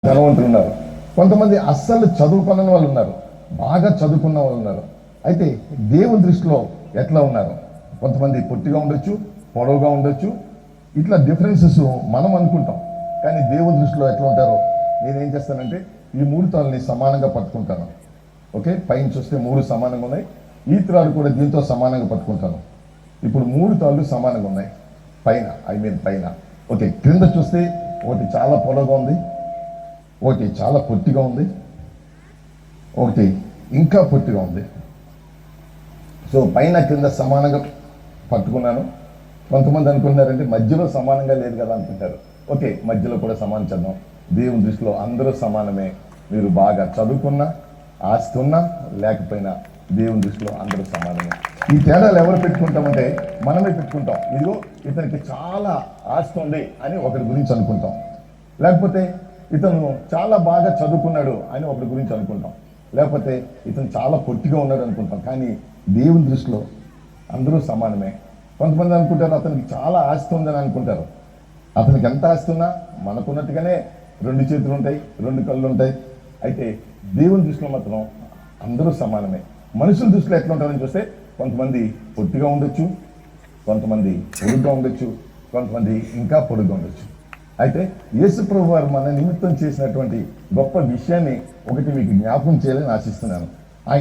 ధనవంతులు ఉన్నారు, కొంతమంది అస్సలు చదువుకున్న వాళ్ళు ఉన్నారు, బాగా చదువుకున్న వాళ్ళు ఉన్నారు. అయితే దేవుని దృష్టిలో ఎట్లా ఉన్నారు? కొంతమంది పొట్టిగా ఉండొచ్చు, పొడవుగా ఉండొచ్చు, ఇట్లా డిఫరెన్సెస్ మనం అనుకుంటాం. కానీ దేవుని దృష్టిలో ఎట్లా ఉంటారో నేనేం చేస్తానంటే ఈ 3 తాళ్ళని సమానంగా పట్టుకుంటాను. ఓకే, పైన చూస్తే 3 సమానంగా ఉన్నాయి, ఈ త్రాడు కూడా దీంతో సమానంగా పట్టుకుంటాను. ఇప్పుడు 3 తాళ్ళు సమానంగా ఉన్నాయి పైన. ఓకే, క్రింద చూస్తే ఒకటి చాలా పొడవుగా ఉంది, ఒకటి చాలా పొట్టిగా ఉంది, ఒకటి ఇంకా పొట్టిగా ఉంది. సో పైన కింద సమానంగా పట్టుకున్నాను. కొంతమంది అనుకున్నారంటే మధ్యలో సమానంగా లేదు కదా అనుకుంటారు. ఓకే, మధ్యలో కూడా సమానం చేద్దాం. దేవుని దృష్టిలో అందరూ సమానమే. మీరు బాగా చదువుకున్నా, ఆస్తి ఉన్నా లేకపోయినా దేవుని దృష్టిలో అందరూ సమానమే. ఈ తేడాలు ఎవరు పెట్టుకుంటామంటే మనమే పెట్టుకుంటాం. ఇదిగో ఇతనికి చాలా ఆస్తి ఉంది అని ఒకరి గురించి అనుకుంటాం, లేకపోతే ఇతను చాలా బాగా చదువుకున్నాడు అని ఒకరి గురించి అనుకుంటాం, లేకపోతే ఇతను చాలా పొట్టిగా ఉన్నాడు అనుకుంటాం. కానీ దేవుని దృష్టిలో అందరూ సమానమే. కొంతమంది అనుకుంటారు అతనికి చాలా ఆస్తి ఉందని అనుకుంటారు. అతనికి ఎంత ఆస్తి ఉన్నా మనకున్నట్టుగానే 2 చేతులు ఉంటాయి, 2 కళ్ళు ఉంటాయి. అయితే దేవుని దృష్టిలో మాత్రం అందరూ సమానమే. మనుషుల దృష్టిలో ఎట్లా ఉంటారని చూస్తే కొంతమంది పొట్టిగా ఉండొచ్చు, కొంతమంది పొడుగ్గా ఉండొచ్చు, కొంతమంది ఇంకా పొడుగ్గా ఉండొచ్చు. అయితే యేసు ప్రభువు వారు మన నిమిత్తం చేసినటువంటి గొప్ప విషయాన్ని ఒకటి మీకు జ్ఞాపకం చేయాలని ఆశిస్తున్నాను.